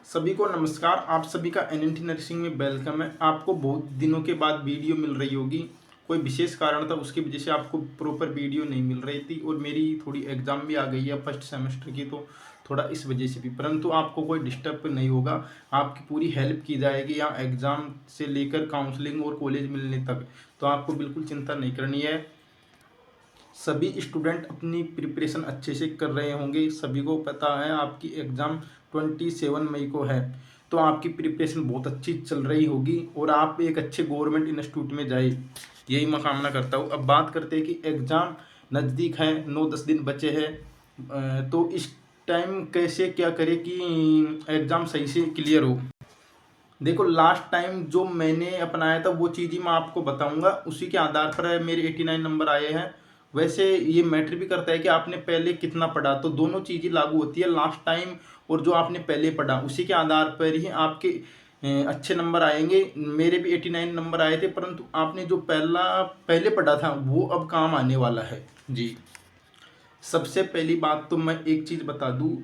सभी को नमस्कार। आप सभी का एनएनटी नर्सिंग में वेलकम है। आपको बहुत दिनों के बाद वीडियो मिल रही होगी। कोई विशेष कारण था, उसकी वजह से आपको प्रॉपर वीडियो नहीं मिल रही थी और मेरी थोड़ी एग्ज़ाम भी आ गई है फर्स्ट सेमेस्टर की, तो थोड़ा इस वजह से भी। परंतु आपको कोई डिस्टर्ब नहीं होगा, आपकी पूरी हेल्प की जाएगी यहाँ एग्ज़ाम से लेकर काउंसलिंग और कॉलेज मिलने तक। तो आपको बिल्कुल चिंता नहीं करनी है। सभी स्टूडेंट अपनी प्रिपरेशन अच्छे से कर रहे होंगे। सभी को पता है आपकी एग्ज़ाम 27 मई को है, तो आपकी प्रिपरेशन बहुत अच्छी चल रही होगी और आप एक अच्छे गवर्नमेंट इंस्टीट्यूट में जाए, यही मैं कामना करता हूँ। अब बात करते हैं कि एग्ज़ाम नज़दीक है, 9-10 दिन बचे हैं, तो इस टाइम कैसे क्या करें कि एग्ज़ाम सही से क्लियर हो। देखो, लास्ट टाइम जो मैंने अपनाया था वो चीज़ ही मैं आपको बताऊंगा, उसी के आधार पर मेरे 89 नंबर आए हैं। वैसे ये मैटर भी करता है कि आपने पहले कितना पढ़ा, तो दोनों चीज़ें लागू होती है, लास्ट टाइम और जो आपने पहले पढ़ा उसी के आधार पर ही आपके अच्छे नंबर आएंगे। मेरे भी 89 नंबर आए थे, परंतु आपने जो पहले पढ़ा था वो अब काम आने वाला है जी। सबसे पहली बात तो मैं एक चीज़ बता दूँ,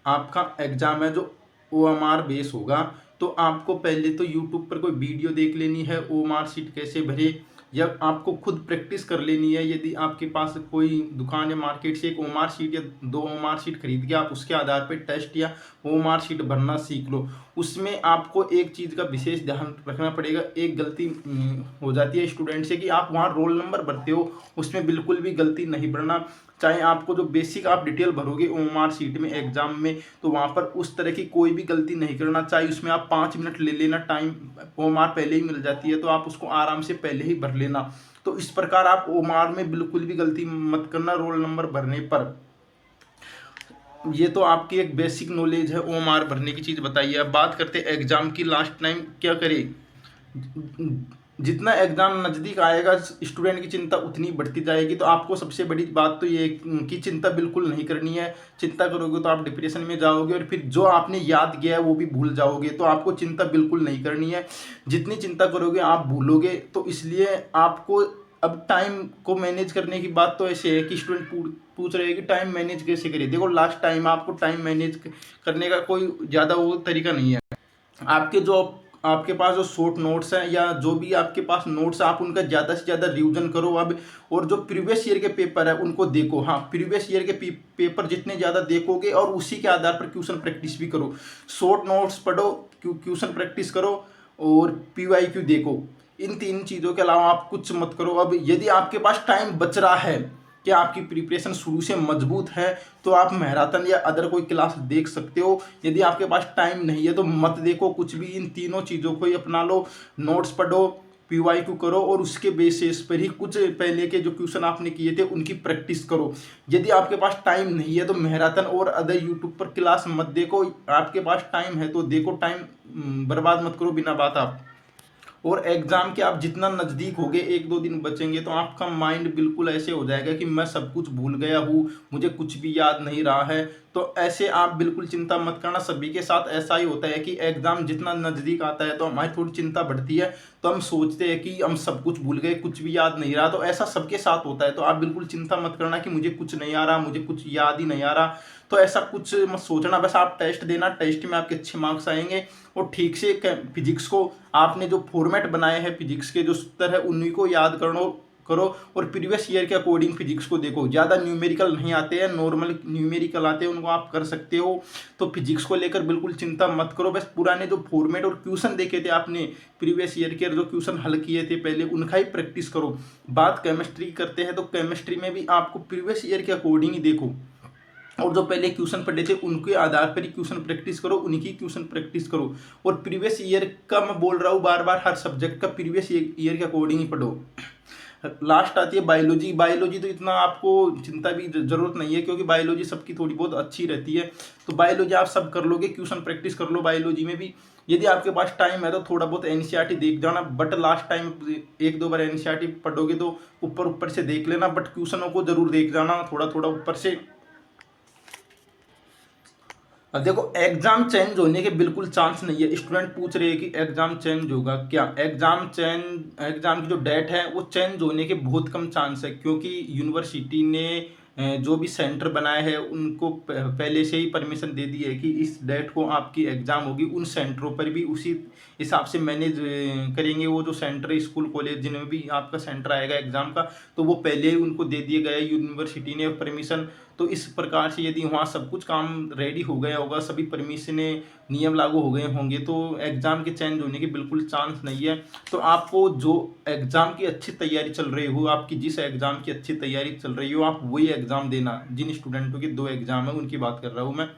आपका एग्ज़ाम है जो OMR बेस होगा, तो आपको पहले तो यूट्यूब पर कोई वीडियो देख लेनी है OMR शीट कैसे भरे, या आपको खुद प्रैक्टिस कर लेनी है। यदि आपके पास कोई दुकान या मार्केट से एक OMR शीट या 2 OMR शीट खरीद के आप उसके आधार पर टेस्ट या OMR शीट भरना सीख लो। उसमें आपको एक चीज़ का विशेष ध्यान रखना पड़ेगा। एक गलती हो जाती है स्टूडेंट से कि आप वहाँ रोल नंबर भरते हो, उसमें बिल्कुल भी गलती नहीं भरना। चाहे आपको जो बेसिक आप डिटेल भरोगे OMR शीट में एग्जाम में, तो वहाँ पर उस तरह की कोई भी गलती नहीं करना। चाहे उसमें आप 5 मिनट ले लेना टाइम, OMR पहले ही मिल जाती है, तो आप उसको आराम से पहले ही भर लेना। तो इस प्रकार आप OMR में बिल्कुल भी गलती मत करना रोल नंबर भरने पर। ये तो आपकी एक बेसिक नॉलेज है OMR भरने की चीज़ बताइए। अब बात करते हैं एग्जाम की, लास्ट टाइम क्या करें। जितना एग्जाम नज़दीक आएगा स्टूडेंट की चिंता उतनी बढ़ती जाएगी। तो आपको सबसे बड़ी बात तो ये कि चिंता बिल्कुल नहीं करनी है। चिंता करोगे तो आप डिप्रेशन में जाओगे और फिर जो आपने याद किया है वो भी भूल जाओगे। तो आपको चिंता बिल्कुल नहीं करनी है। जितनी चिंता करोगे आप भूलोगे। तो इसलिए आपको अब टाइम को मैनेज करने की बात तो ऐसे है कि स्टूडेंट पूछ रहे हैं कि टाइम मैनेज कैसे करें। देखो, लास्ट टाइम आपको टाइम मैनेज करने का कोई ज़्यादा वो तरीका नहीं है। आपके पास जो शॉर्ट नोट्स हैं या जो भी आपके पास नोट्स हैं, आप उनका ज़्यादा से ज़्यादा रिवीजन करो अब। और जो प्रीवियस ईयर के पेपर है उनको देखो। हाँ, प्रीवियस ईयर के पेपर जितने ज़्यादा देखोगे और उसी के आधार पर क्वेश्चन प्रैक्टिस भी करो। शॉर्ट नोट्स पढ़ो, क्वेश्चन प्रैक्टिस करो और PYQ देखो। इन 3 चीज़ों के अलावा आप कुछ मत करो। अब यदि आपके पास टाइम बच रहा है कि आपकी प्रिपरेशन शुरू से मजबूत है, तो आप मैराथन या अदर कोई क्लास देख सकते हो। यदि आपके पास टाइम नहीं है तो मत देखो कुछ भी, इन तीनों चीज़ों को ही अपना लो। नोट्स पढ़ो, PYQ करो और उसके बेसिस पर ही कुछ पहले के जो क्वेश्चन आपने किए थे उनकी प्रैक्टिस करो। यदि आपके पास टाइम नहीं है तो मैराथन और अदर यूट्यूब पर क्लास मत देखो। आपके पास टाइम है तो देखो, टाइम बर्बाद मत करो बिना बात आप। और एग्जाम के आप जितना नज़दीक हो गए, 1-2 दिन बचेंगे, तो आपका माइंड बिल्कुल ऐसे हो जाएगा कि मैं सब कुछ भूल गया हूँ, मुझे कुछ भी याद नहीं रहा है। तो ऐसे आप बिल्कुल चिंता मत करना। सभी के साथ ऐसा ही होता है कि एग्ज़ाम जितना नज़दीक आता है तो हमारी थोड़ी चिंता बढ़ती है। तो हम सोचते हैं कि हम सब कुछ भूल गए, कुछ भी याद नहीं रहा। तो ऐसा सबके साथ होता है। तो आप बिल्कुल चिंता मत करना कि मुझे कुछ नहीं आ रहा, मुझे कुछ याद ही नहीं आ रहा। तो ऐसा कुछ मत सोचना। बस आप टेस्ट देना, टेस्ट में आपके अच्छे मार्क्स आएंगे और ठीक से फिजिक्स को आपने जो फॉर्मेट बनाए हैं, फिजिक्स के जो सूत्र है उन्हीं को याद करो और प्रीवियस ईयर के अकॉर्डिंग फिजिक्स को देखो। ज़्यादा न्यूमेरिकल नहीं आते हैं, नॉर्मल न्यूमेरिकल आते हैं, उनको आप कर सकते हो। तो फिजिक्स को लेकर बिल्कुल चिंता मत करो। बस पुराने जो फॉर्मेट और क्वेश्चन देखे थे आपने, प्रीवियस ईयर के जो क्वेश्चन हल किए थे पहले, उनका ही प्रैक्टिस करो। बात केमिस्ट्री करते हैं तो केमिस्ट्री में भी आपको प्रीवियस ईयर के अकॉर्डिंग ही देखो और जो पहले क्वेश्चन पढ़े थे उनके आधार पर ही क्वेश्चन प्रैक्टिस करो, उनकी क्वेश्चन प्रैक्टिस करो। और प्रीवियस ईयर का मैं बोल रहा हूँ बार बार, हर सब्जेक्ट का प्रीवियस ईयर के अकॉर्डिंग ही पढ़ो। लास्ट आती है बायोलॉजी। बायोलॉजी तो इतना आपको चिंता भी जरूरत नहीं है, क्योंकि बायोलॉजी सबकी थोड़ी बहुत अच्छी रहती है। तो बायोलॉजी आप सब कर लोगे, क्वेश्चन प्रैक्टिस कर लो बायोलॉजी में भी। यदि आपके पास टाइम है तो थोड़ा बहुत NCERT देख जाना, but last time 1-2 bar NCERT पढ़ोगे तो ऊपर ऊपर से देख लेना, बट क्वेश्चनों को जरूर देख जाना थोड़ा थोड़ा ऊपर से। अब देखो, एग्जाम चेंज होने के बिल्कुल चांस नहीं है। स्टूडेंट पूछ रहे हैं कि एग्जाम चेंज होगा क्या। एग्जाम की जो डेट है वो चेंज होने के बहुत कम चांस है, क्योंकि यूनिवर्सिटी ने जो भी सेंटर बनाए हैं उनको पहले से ही परमिशन दे दी है कि इस डेट को आपकी एग्ज़ाम होगी। उन सेंटरों पर भी उसी हिसाब से मैनेज करेंगे। वो जो सेंटर स्कूल कॉलेज जिनमें भी आपका सेंटर आएगा एग्ज़ाम का, तो वो पहले ही उनको दे दिया गया है यूनिवर्सिटी ने परमिशन। तो इस प्रकार से यदि वहाँ सब कुछ काम रेडी हो गया होगा, सभी परमिशनें नियम लागू हो गए होंगे, तो एग्ज़ाम के चेंज होने की बिल्कुल चांस नहीं है। तो आपको जो एग्ज़ाम की अच्छी तैयारी चल रही हो, आपकी जिस एग्ज़ाम की अच्छी तैयारी चल रही हो, आप वही एग्ज़ाम देना। जिन स्टूडेंटों के 2 एग्ज़ाम है उनकी बात कर रहा हूँ मैं।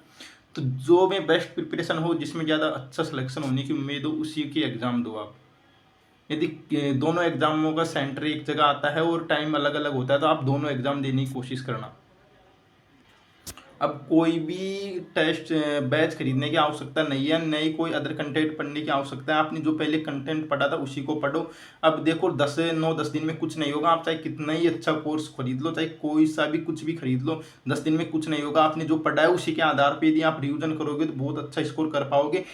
तो जो में बेस्ट प्रिपरेशन हो, जिसमें ज़्यादा अच्छा सिलेक्शन होने की उम्मीद हो, उसी की एग्ज़ाम दो आप। यदि दोनों एग्ज़ामों का सेंटर एक जगह आता है और टाइम अलग अलग होता है, तो आप दोनों एग्ज़ाम देने की कोशिश करना। अब कोई भी टेस्ट बैच खरीदने की आवश्यकता नहीं है, नई कोई अदर कंटेंट पढ़ने की आवश्यकता है। आपने जो पहले कंटेंट पढ़ा था उसी को पढ़ो। अब देखो 10 दिन में कुछ नहीं होगा। आप चाहे कितना ही अच्छा कोर्स खरीद लो, चाहे कोई सा भी कुछ भी खरीद लो, 10 दिन में कुछ नहीं होगा। आपने जो पढ़ा है उसी के आधार पर यदि आप रिविजन करोगे तो बहुत अच्छा स्कोर कर पाओगे।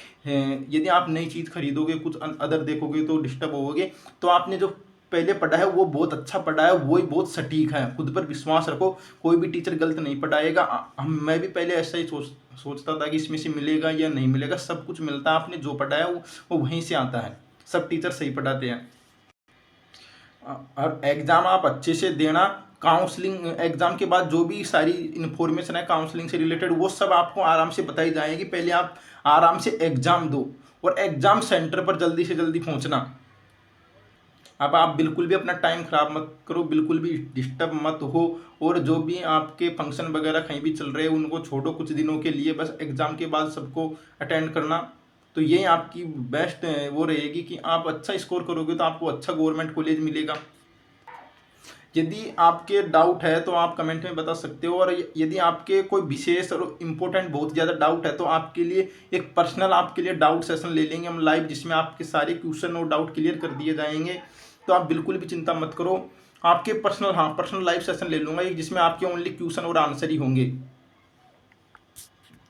यदि आप नई चीज़ खरीदोगे, कुछ अदर देखोगे तो डिस्टर्ब होगे। तो आपने जो पहले पढ़ा है वो बहुत अच्छा पढ़ा है, वही बहुत सटीक है। खुद पर विश्वास रखो, कोई भी टीचर गलत नहीं पढ़ाएगा। हम मैं भी पहले ऐसा ही सोचता था कि इसमें से मिलेगा या नहीं मिलेगा। सब कुछ मिलता है, आपने जो पढ़ा है वो वहीं से आता है। सब टीचर सही पढ़ाते हैं। और एग्ज़ाम आप अच्छे से देना। काउंसलिंग एग्ज़ाम के बाद जो भी सारी इन्फॉर्मेशन है काउंसलिंग से रिलेटेड, वो सब आपको आराम से बताई जाएगी। पहले आप आराम से एग्ज़ाम दो और एग्ज़ाम सेंटर पर जल्दी से जल्दी पहुंचना। अब आप बिल्कुल भी अपना टाइम ख़राब मत करो, बिल्कुल भी डिस्टर्ब मत हो। और जो भी आपके फंक्शन वगैरह कहीं भी चल रहे हैं उनको छोड़ो कुछ दिनों के लिए, बस एग्ज़ाम के बाद सबको अटेंड करना। तो ये आपकी बेस्ट वो रहेगी कि आप अच्छा स्कोर करोगे तो आपको अच्छा गवर्नमेंट कॉलेज मिलेगा। यदि आपके डाउट है तो आप कमेंट में बता सकते हो। और यदि आपके कोई विशेष और इम्पोर्टेंट बहुत ज़्यादा डाउट है तो आपके लिए एक पर्सनल आपके लिए डाउट सेशन ले लेंगे हम लाइव, जिसमें आपके सारे क्वेश्चन और डाउट क्लियर कर दिए जाएंगे। तो आप बिल्कुल भी चिंता मत करो। आपके पर्सनल लाइव सेशन ले लूँगा एक, जिसमें आपके ओनली क्वेश्चन और आंसर ही होंगे।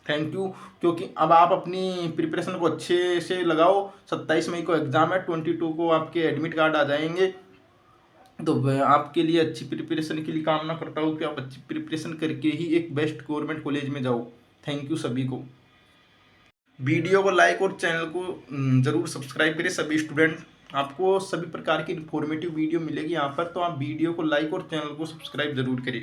Thank you. क्योंकि अब आप अपनी प्रिपरेशन को अच्छे से लगाओ। 27 मई को एग्ज़ाम है, 22 को आपके एडमिट कार्ड आ जाएंगे। तो आपके लिए अच्छी प्रिपरेशन के लिए कामना करता हूँ कि आप अच्छी प्रिपरेशन करके ही एक बेस्ट गवर्नमेंट कॉलेज में जाओ। थैंक यू सभी को। वीडियो को लाइक और चैनल को ज़रूर सब्सक्राइब करें सभी स्टूडेंट। आपको सभी प्रकार की इन्फॉर्मेटिव वीडियो मिलेगी यहाँ पर, तो आप वीडियो को लाइक और चैनल को सब्सक्राइब ज़रूर करें।